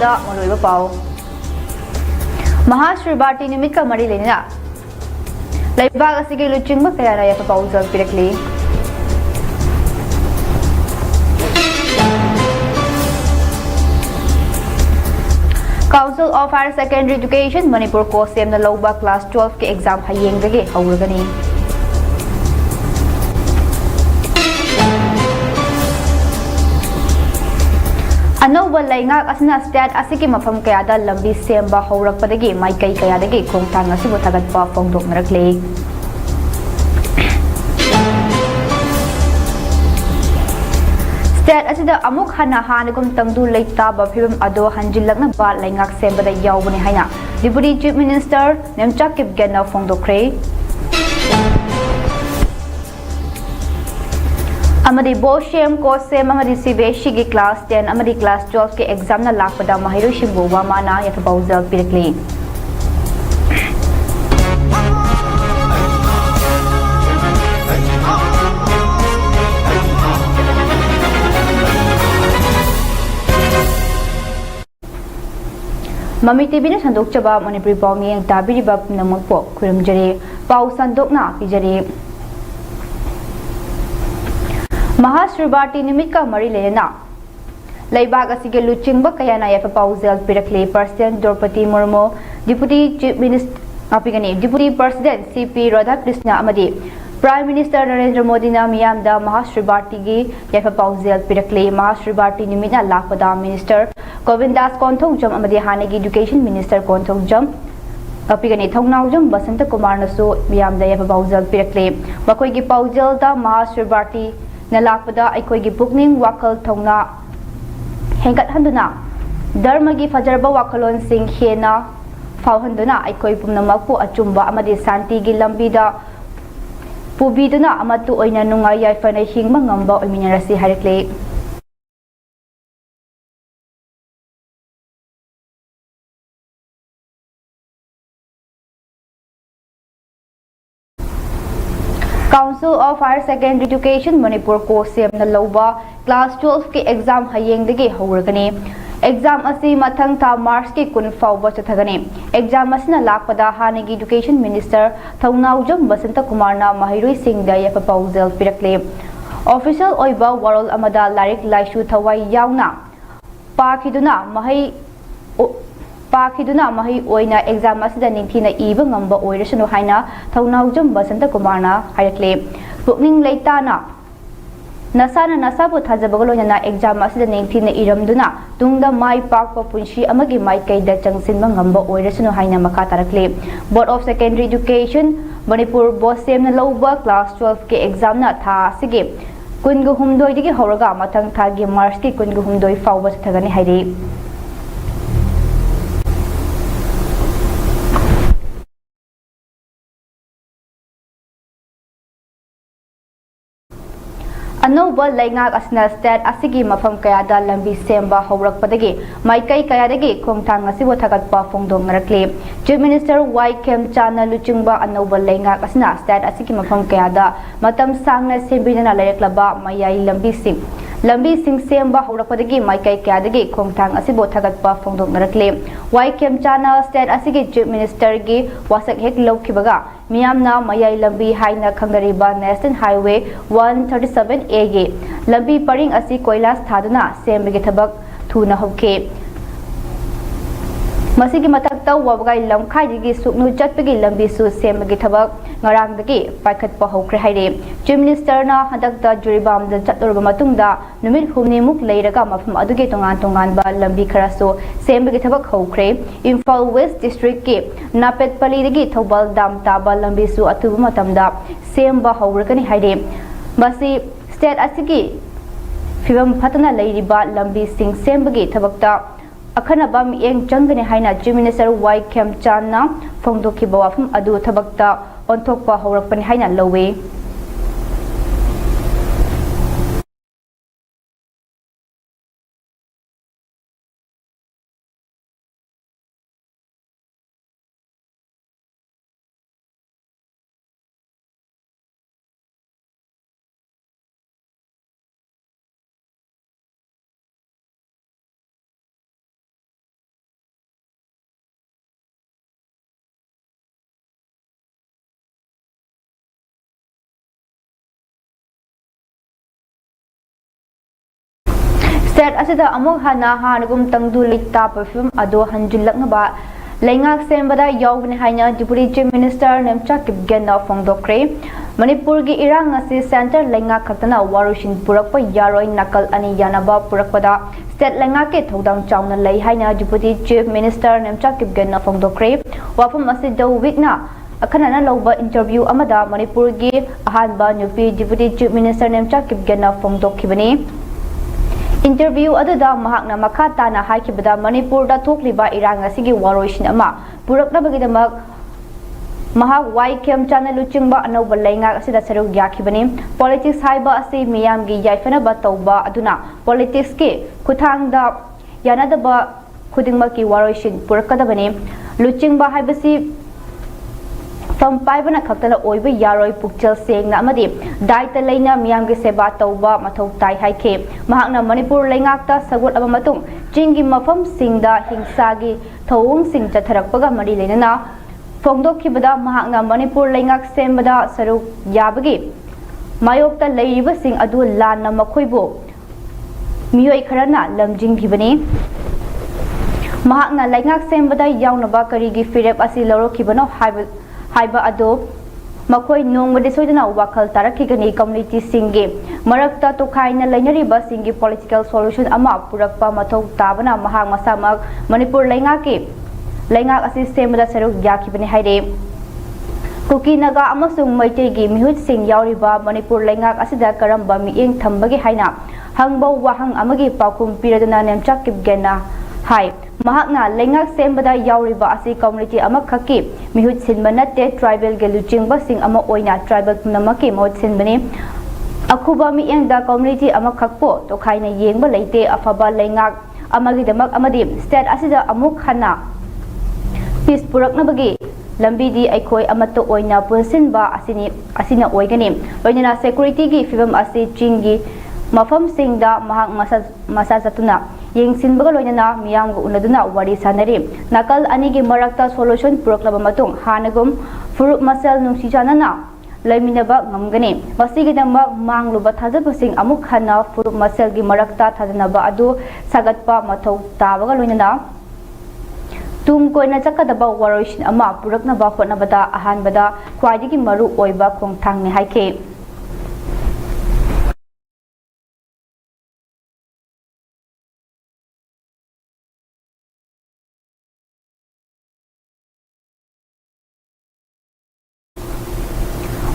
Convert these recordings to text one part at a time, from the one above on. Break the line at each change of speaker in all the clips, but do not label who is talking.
ꯇꯥꯕꯗ ꯃꯔꯨꯑꯣꯏꯕ ꯄꯥꯎ ꯃꯍꯥꯁ꯭ꯔꯤꯕꯥꯇꯤ ꯅꯨꯃꯤꯠꯀ ꯃꯔꯤ ꯂꯩꯅꯅ ꯂꯩꯕꯥꯛ ꯑꯁꯤꯒꯤ ꯂꯨꯆꯤꯡꯕ ꯀꯌꯥꯅ ꯌꯥꯏꯐ ꯄꯥꯎꯖꯦꯜ ꯄꯤꯔꯛꯂꯤ꯫ Council of Higher Secondary Education Manipur ko semna louba class 12 ke exam hayengdagi hawragani. Anouba laingak asina state asiki mafam kayada lambi semba hawrakpadagi maikai kayadagi khongthang asibu thagatpa phongdoknarakle. State asida amuk hana hanagum tangdu leita ba phibam ado hanjilakna ba laingak sembada yawbani haina Deputy Chief Minister Nemchak Kipgena phongdokre. Amadi Boshem ko sem amadi CBSE ki class 10 amadi class 12 ke exam na lakpada mahiroi shimbo wa mana ya pauzal pirkli. Mami TV na sandok chaba Manipuri paw mi ang tabiri bab namang po kurum jari paw sandok na pijari. Mahashribati nimit ka mari lena laibag asige luchingba kaya na yafa pauzal pirakle President Draupadi Murmu Deputy Chief Minister Deputy President CP Radhakrishna amadi Prime Minister Narendra Modi na miyamda Mahashribati gi yafa pauzal pirakle Mahashribati nimit na lakpada Minister Govindas Konthongjam amadi hanagi Education Minister Konthongjam apigani thongnawjam Basanta Kumar nasu miyamda yafa pauzal pirakle makoi gi pauzal da Mahashribati Nalakpada aikoigi pukning wakal thongna hengat handuna dharma gi fajarba wakalon sing hena fauhanduna aikoi pumnamakpu achumba amadi santi gi lambida pubiduna amatu oina nungai yaifana hingma ngamba oiminarasi harekle. Council of Higher Secondary Education Manipur ko semna louba class 12 ke exam hayengdagi hawragani. Exam asi mathang tha March ke kun fawba chathagani. Exam asina lakpada hanagi Education Minister Thongnaujam Basanta Kumar na mahiroi singda yafa pauzal pirakle. Official oiba warol amada larik laishu thawai yauna Pakiduna mahi oina exam asida ningthina iba ngamba oirasunu haina Thongnaujam Basanta Kumar na harakle. Pukning leitana nasana nasabu thajabagalo na exam asida ningthina iramduna tungda mai pakpa punshi amagi mai kaida changsinba ngamba oirasunu haina makha tarakle. Board of Secondary Education Manipur Bosem na louba class 12 ke exam na tha sige kungu humdoi digi horaga mathang thagi March ke kungu humdoi fawba thagani hairi. Anouba laingak asna state asigi mafam kayada lambi semba hawrakpadagi maikai kayadagi khongthang asibo thagatpa phongdong narakle. Chief Minister Kem Chana luchingba anouba laingak asna state asigi mafam kayada matam sangna sembidana laireklaba mayai lambi sing semba hawrakpadagi maikai kayadagi khongthang asibo thagatpa phongdong narakle. Kem Chana state asigi Chief Minister gi wasak hek lokhibaga miyamna mayai lambi haina khangnariba National Highway 137A gi lambi paring asi koilas thaduna sembagi thabak thuna hauke. Masigi matakta wabgai lamkhai gi suknu chatpagi lambi su sembagi thabak ngarangdagi paikhatpa hokre haire. Chief Minister na hadakta juribam da chaturba matungda numit humni muk leiraga mafam aduge tongan ba lambi kharasu sembagi thabak hokre. Imphal West District ke Napetpali dagi Thobal Dam taba lambi su atuba matamda semba hawrakani haire. Basi state asigi fibam phatana leiriba lambi sing sembagi thabakta akhanaba mieng changani haina Chief Minister Kem Chana phongdokhiba wafam adu thabakta onthokpa hawrakpani haina lowe. state asida amok hana hanagum tangdu leita perfume ado hanjilaknaba Laingak sembada yawbni haina Deputy Chief Minister Nemcha Kipgenna Fongdokre Manipur gi irang asi center laingak khatana warushin purakpa yaroi nakal ani yanaba purakpada state laingak ke thodang chawna lei haina Deputy Chief Minister Nemcha Kipgenna Fongdokre wafam asi do weekna akhanana loba interview amada Manipur gi ahanba nupi Deputy Chief Minister Nemcha Kipgenna Fongdokhibani Interview aduda mahakna makata na haikibada Manipur da thokliba irang asigi waroshin ama puraknabagidamak mahak waikem channel luchingba anoba laingak asida saruk yakhibani politics haiba asi miyam gi yaifana ba tawba aduna politics ke kuthangda yanadaba khudingmaki waroshin purakadabani luchingba haibasi From Pibana Katana Oiba Yaroi Pukchel saying Namadi, Daita Lena Miamgi Seba Tauba Mato Tai Haike, Mahakna Manipur Langakta Sagut Abamatung, Jingi Mafam Singda Hingsagi, Tawung Sing Chatarakpaga Madi Lena, Fongdo Kibada Mahakna Manipur Langak Sembada Saru Yabagi, Mayokta Laiba Sing Adu Lana Makoibo, Mio Karana Lamjing Kibani. Mahakna Langak Sembada Yaunaba Karigi Firep Asiloro Kibano Haiba ado makoi nongmade soidana wakal tarakigani community singe marakta to khaina lainariba singi political solution ama purakpa mathau tabana mahang masamak Manipur laingak asi semada saruk yakhibani haire Kuki naga amasung maitei gi mihut sing yauriba Manipur laingak asida karamba mieng thambagi haina hangbo wahang amagi pakum piradana nemchak kipgena hai Mahakna laingak sembada yauriba asi community amakhaki mihut sinbanate tribal geluchingba sing ama oina tribal namaki mot sinbani akhuba miengda community amakhakpo to khaina yengba leite afaba laingak amagi damak amadi state asida amuk khana peace puraknabagi lambi di aikoi amato oina punsinba asina oigani loinana security gi fibam asi chingi mafam singda mahak masa satuna yengsinbaga loinana miyamga unaduna wari sanari nakal anigi marakta solution puraknaba matung hanagum furuk masal nungsijanana laiminaba ngamgani masigidamba mangluba thajabasing amuk khana furuk masal gi marakta thajanaba adu sagatpa mathau tabaga loinana tum koina chakadaba waroshin ama puraknaba hotnabada ahanbada khwaidigi maru oiba khongthangni haike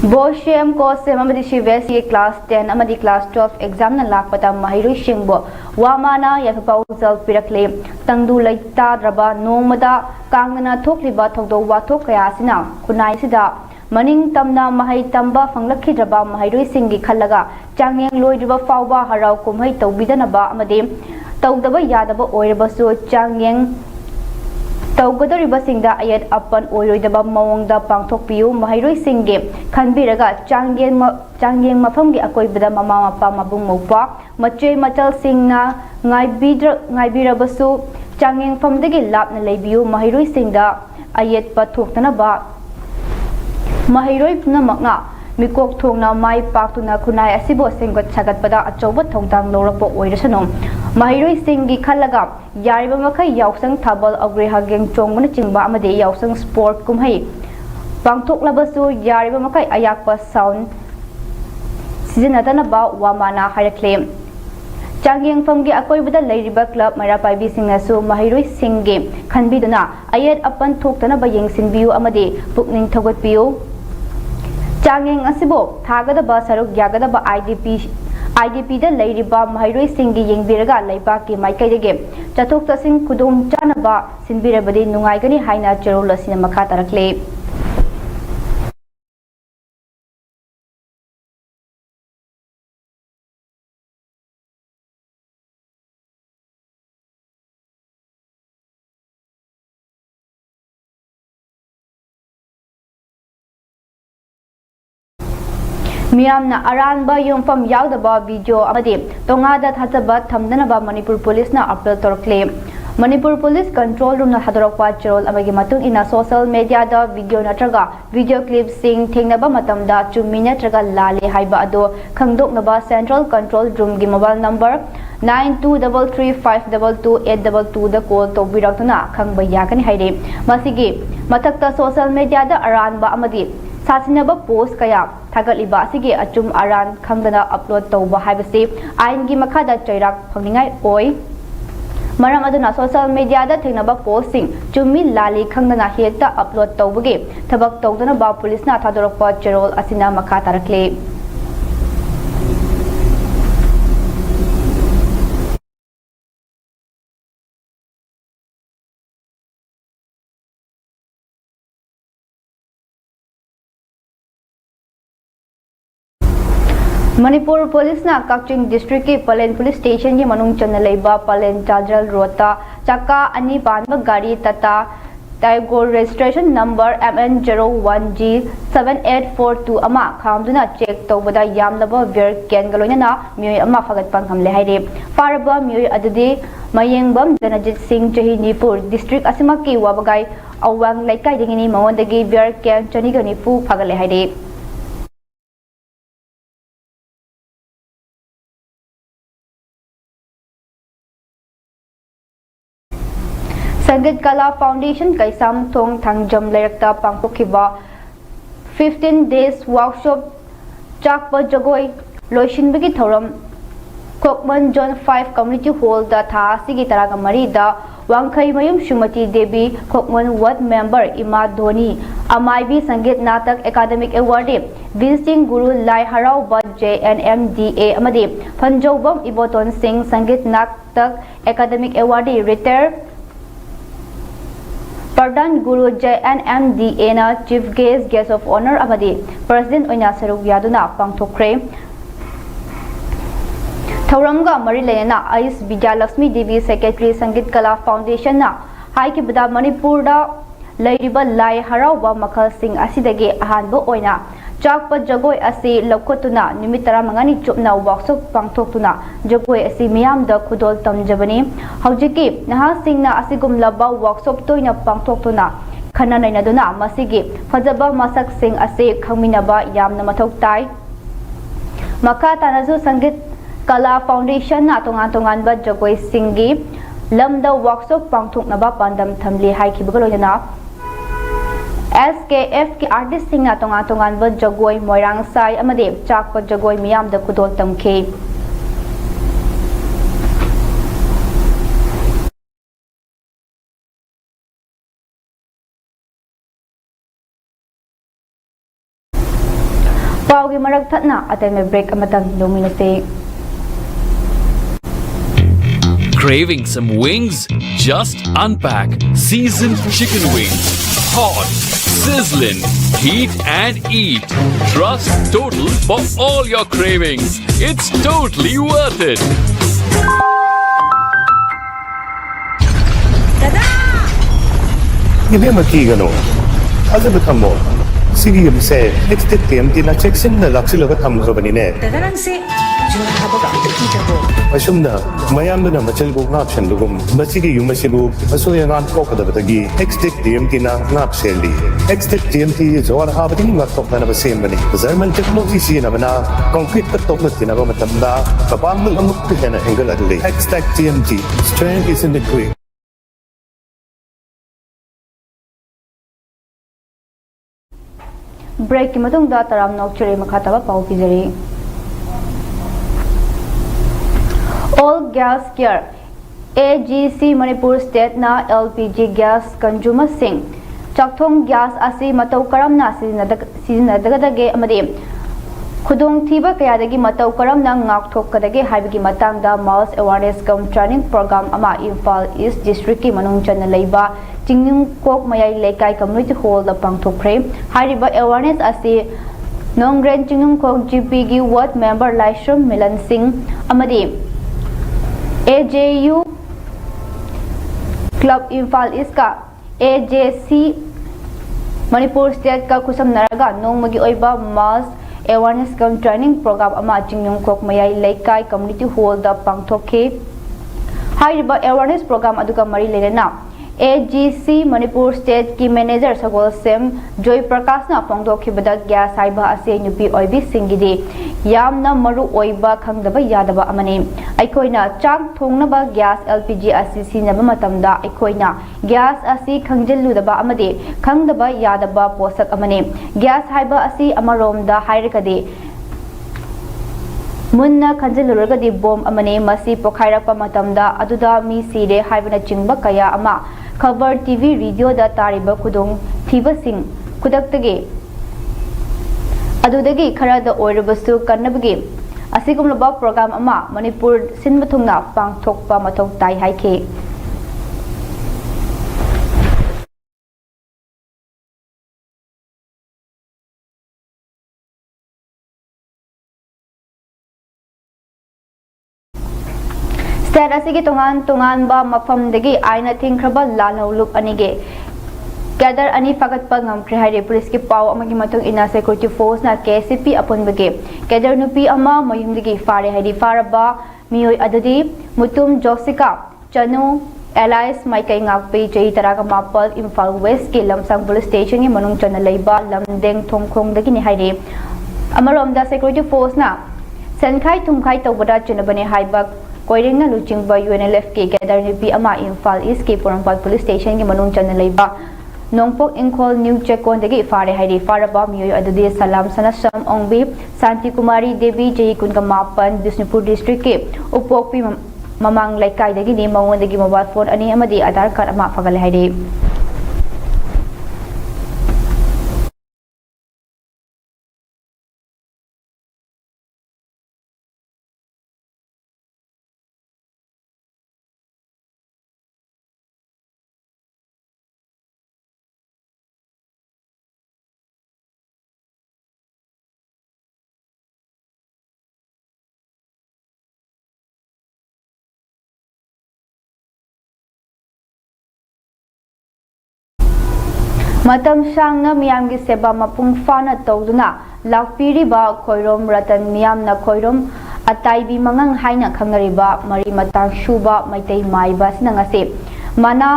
Boshem Kosem Amadi Shivesi class 10 Amadi class 12 exam na lakpata Mahiru Shingbo Wamana Yapausal Pirakle Tangdu Laita Draba Nomada Kangana Tokliba Togdo Wato Kayasina Kunai Sida Maning Tamna Mahai Tamba Fanglaki Draba Mahiru Singi Kalaga Changyang Loidriba Fauba Harau Kumhai Taubidanaba Amadi Togdaba Yadaba Oirabasu Changyang Taugadariba Singda Ayat Apan Oyoidaba Mawangda Pangthokpiu Mahairoi Singge Khanbiraga Changyeng Mafamgi Akoibada Mama Mapa Mabung Mopa Mache Matal Singna Ngaibirabasu Changyeng Famdagi Lapna Leibiu Mahairoi Singda Ayat Pathoktanaba Mahairoi Namakna Mikok Thongna Mai Paktuna Kunai Asibo Singgot Sagatpada Achoba Thongdang Lorapok Oirasanom Mahiroi Singgi Khalaga Yariba Makai Yausang Tabal Agreha Geng Chongmana Chingba Amade Yausang Sport Kumhai Pangthok Labasu Yariba Makai Ayakpa Sound Sijanadana Ba Wamana Harakle Changyeng Famgi Akoibada Lairiba Club Marapaibi Singasu Mahiroi Singge Khanbiduna Ayat Apan Thoktana Ba Yengsinbiu Amade Pukning Thogatpiu Changyeng Asibo Thagadaba Saruk Yagadaba IDP da Lairiba Mahiroi Singgi Yengbiraga Laibaki Maikaidege Chathok Tasing Kudum Chanaba Sinbirabadi Nungaigani Haina Cherola Sinamaka Tarakle Miyamna Aranba Yumfam Yagdaba video amadi Tongada Thajaba Thamdanaba Manipur Police na appeal torkle Manipur Police Control Room na hadorokpa cherol amagi matung ina social media da video natraga video clip sing thengnaba matamda chumi natraga lali haiba ado khangdoknaba Central Control Room gi mobile number 9233522822 da call tawbiraktuna khangba yakani haire masigi mathakta social media da aranba amadi sasinaba post kaya thagaliba asigi achum aran khangdana upload tawba haibasi ain gi makhada chairak phangningai oi Maram aduna social media da thengnaba posting chumi lali khangdana hekta upload tawbagi thabak tawdana ba police na thadorokpa cherol asina makha tarakle Manipur Police na Kakching District ki Palen Police Station ki manung chana leiba Palen Chajral Rota Chaka ani banba gari tata Taigo registration number MN01G7842 ama khamduna check tawbada yamlaba ver ken galoina na myoy ama fagat panghamle haire faraba myoy adudi mayengbam Janajit Singh Jahi Nipur District asimaki wabagai awang laikai dingini mawandagi ver ken chaniga nipu phagale haire Sangeet Kala Foundation Kaisam Thong Thangjam Leirakta Pangpokhiba 15 days workshop Chakpa Jagoi Loishinbagi Thoram Kokman John 5 Community Hall da tha sigi taraga mari da Wangkhai Mayum Shumati Devi Kokman Ward Member Ima Dhoni Amaibi Sangeet Natak Academic Award Visiting Guru Lai Harau Ba JNMDA Amadi Panjobam Iboton Singh Sangeet Natak Academic Award Retired Pardon Guru JNMDA na Chief Guest of Honor amadi President oina saruk yaduna pangthokre Thauramga mari lena Ais Vidyalakshmi Devi Secretary Sangeet Kala Foundation na haikibada Manipur da leiriba lai harauba makhal sing asidagi ahanbo oina Chakpa Jagoi asi laukotuna numit 15 chupna workshop pangthoktuna jagoi asi miyam da khudol tamjabani haujiki naha singna asigum laba workshop toina pangthoktuna khana nainaduna masigi fajaba masak sing asi khangminaba yamna mathok tai makha tanazu Sangeet Kala Foundation na tongan ba jagoi singi lamda workshop pangthoknaba pandam thamli haikibagaloina SKF ki artist singna tongan ba jagoi moirang sai amade chakpa jagoi miyam da khudol tamkhe paugi marak thatna atame break amatang dominate
Craving some wings? Just unpack seasoned chicken wings. Hot, sizzling, heat and eat. Trust Total for all your cravings. It's totally worth it.
Give him a key, you know. As a become more. Sige say, next time tina check sim na laksi loga tham ko bani ne.
Dadarang se jurhaba ka kita ko.
Asum na mayam na machal ko ngap shan lugum. Masigi yung masibu aso yang an ko kada batagi. Next time tina ngap selli. Next time ti jawar ha bating ngap tok na basem bani. Zaman technology si na bana concrete ka tok na tina ko matamda. Kapam mo ang mukti na angle adli. Next TMT strength is in the quick.
break ki matung da taram nok chere makhataba pau pizari all gas care AGC Manipur State na LPG gas consumer sing chakthong gas asi matau karamna sizinadagage amade khudong thiba kayadagi matau karamna ngakthokadage haibigi matangda mass awareness cum training program ama Imphal East District ki manung chana leiba Chingnung Kok Mayai Lekai Community Hall da pangthokre hariba awareness asi Nongren Chingnung Kok GP gi ward member Laishram Milan Singh amade AJU Club Imphal East ka AJC Manipur State ka kusam naraga nongmagi oiba mass awareness cum training program ama Chingnung Kok Mayai Lekai Community Hall da pangthokhe हाइरिबा awareness program aduga mari lenana AGC Manipur State ki Manager Sagol Sem Joy Prakash na pongdokhibada gas haiba ase nupi oibi singidi yamna maru oiba khangdaba yadaba amani aikoina chak thongnaba gas LPG asi sinaba matamda aikoina gas asi khangjelludaba amade khangdaba yadaba posak amani gas haiba asi amaromda hairikadi munna khanjeluragadi bom amane masi pokhairakpa matamda aduda mi sire haibana chingba kaya ama cover TV video da tariba khudong thiba sing khudaktage adudagi khara da oirabasu kannabagi asigumlaba program ama Manipur sinbathungna pangthokpa mathok tai haike State asigi tungan ba mafam dagi aina thingkraba lalholup anige kadar ani fagat pa ngamkre haire police ki paw amagi matung ina security force na KCP apun bage kadar nupi ama mayum dagi fare hairi faraba miyoi adadi mutum Josika Chanu Allies Maikai ngakpe jai taraga mapal Imphal West ki lamsang police station ni manung chana leiba lamdeng thongkhong dagi ni haire amarom da security force na sankhai thumkhai tawbada chunabane haibak Koiring na luching ba UNLF ke gadar nupi ama Imphal East ke Porangpal Police Station ki manung chana leiba nongpok ingkol new checkon dagi fare hairi faraba miyoy adudi salam sanasam ongbi Santi Kumari Devi jai kunka mapan Bisnupur district ke upokpi mamang laikai dagi ni mawon dagi mobile phone ani amadi Aadhaar card ama fagale hairi Matam sangna miyam gi seba mapung fana tawduna lakpiriba khoirom ratan miyam na khoirom ataibi mangang haina khangariba mari matang shuba maitai maiba sinangase mana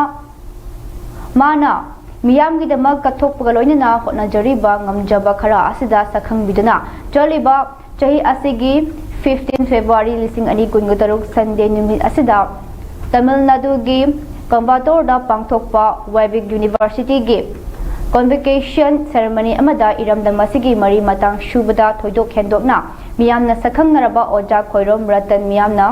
miyam gi damak kathokpa loinana hotna jariba ngamjaba khara asida sakhang biduna choliba chahi asigi 15 February 2023 Sunday numit asida Tamil Nadu gi Coimbatore da pangthokpa Civic University gi Convocation ceremony amada iramdam masigi mari matang shubada thoidok hendokna miyamna sakhangnaraba oja khoirom ratan miyamna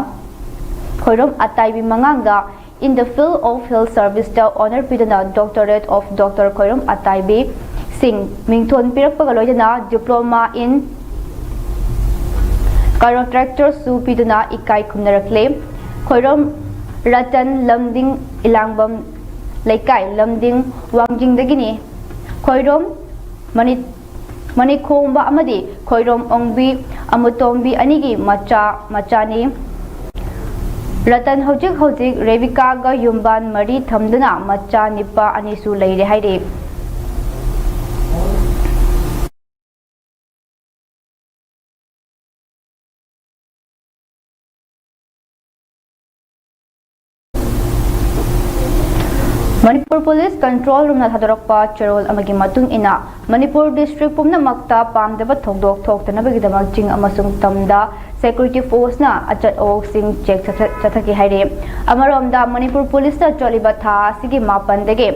khoirom ataibi mangangda in the field of health service da honor pidana doctorate of Dr. Khoirom Ataibi Singh mingthon pirakpa galoidana diploma in chiropractor su pidana ikai khumnarakle khoirom ratan lamding ilangbam laikai lamding wangjing dagini Khoirom Manikhomba amadi Khoirom ongbi amutombi anigi machani Ratan hojik Revika ga yumban mari thamduna macha nipa anisu leire haire Manipur Police Control Room na thadorokpa charol amagi matung ina Manipur District pumna makta pamdaba thokdok thoktanabagi damak jing amasung tamda security force na achat ok sing check chathaki haire amaromda Manipur Police ta choliba tha sigi mapan dege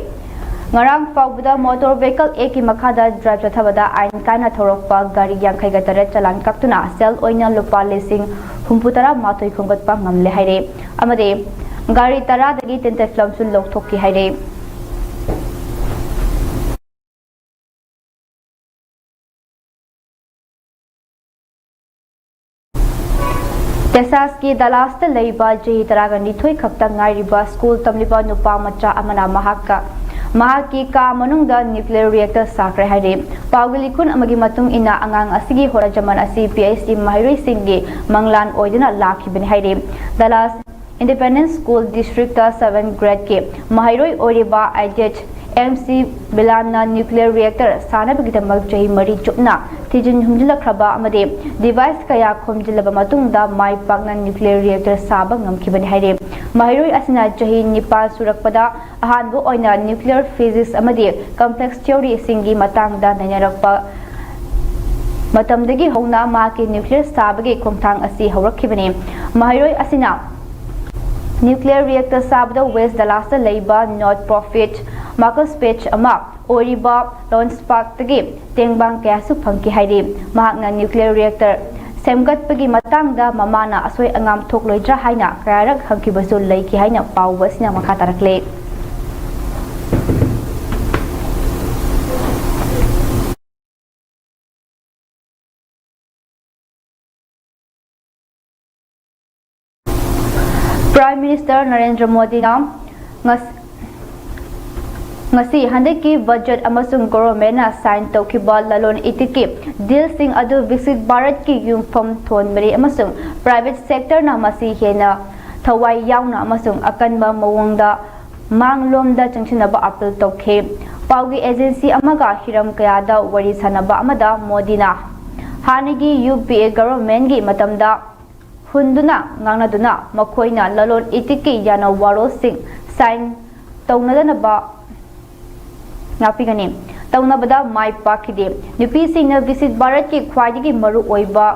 ngarang fawbuda motor vehicle a ki makhada drive chathabada ain kana thorokpa gari yankhai ga tare chalan kaktuna sel oina lupa lesing humputara mathoi khongatpa ngamle haire amade Gari tara dagi tinte flamsun lok thokki haire Texas ki Dallas ta leiba jei taraga nithoi khakta ngairiba school tamliba nupa macha amana mahaki ka manungda nuclear reactor sakre haire pawgilikun amagi matung ina angang asigi hora jaman asi PhD mahiroi singgi manglan oidina lakhibani haire Dallas Independent School District 7th grade ke mahiroi oriba IDH MC Bilana nuclear reactor sanabagidamag chahi mari chupna tijin humjilakhraba amade device kaya khomjilaba matungda mai pakna nuclear reactor saba ngamkhibani haire mahiroi asina chahi nipal surakpada ahanbu oina nuclear physics amade complex theory singi matangda nainarakpa matamdagi hongna ma ke nuclear sabage khomthang asi hawrakhibani mahiroi asina nuclear reactor sabda West Dallas da leiba not profit Marcus Page ama oriba launch spark tagi tengbang kaya su phangki hairi mahakna nuclear reactor semgat pagi matangda mamana asoi angam thokloidra haina kayarak hangkibasu leiki haina pawbasina makha tarakle Prime Minister Narendra Modi na ngasi handaki budget amasung government na sign tawkiba lalon itiki deal sing adu visit Bharat ki yumpham thon mari amasung private sector na masi hena thawai yauna amasung akanba mawangda manglomda changchinaba appeal tawkhe pawgi agency amaga hiram kayada wari sanaba amada Modi na hanagi UPA government gi matamda hunduna ngangnaduna makoina lalon itiki yana waro sing sign tawnadanaba ngapigani tawnabada mai pakide nupi singna visit Bharat ki khwaidigi maru oiba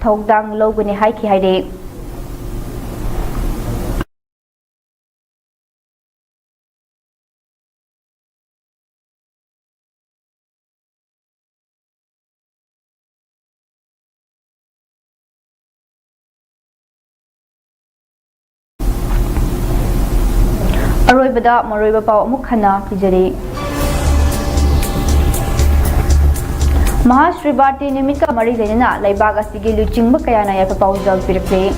thogdang loguni haiki haire aroibada maroiba paw amuk khana pijari Mahashivratri nimit ka mari lenina laibag asigi luchingba kayana ya proposal pirakle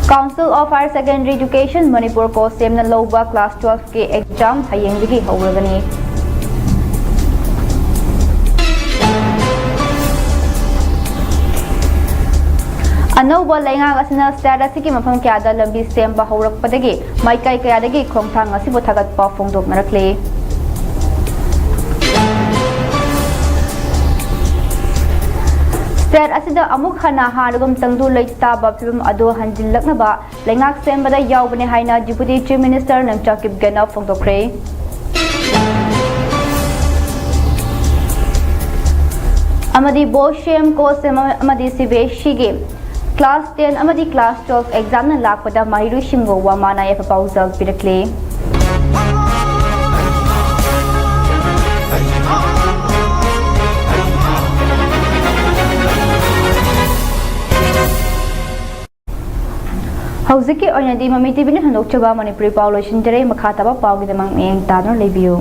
Council of Higher Secondary Education Manipur ko semna loba class 12 ke exam hayengdigi hawragani Anova laingang asina status ki mafam kyada lambi semba hawrakpadagi maikai kayadagi khongthang asibo thagatpa phongdok narakle state asida amuk hana harugum tangdu leita ba phibam ado hanjillaknaba laingak sembada yawbane haina deputy chief minister namchakib gana phongdokre amadi boshem ko sema amadi siveshi ge Class 10 amadi Class 12 exam na lakpada mahiru shimgo wa mana ya proposal pirakle Hauziki oinadi Mami TV ni handok chaba Manipuri Paulo Shinjare makhataba pawgi damang eng tadno lebiu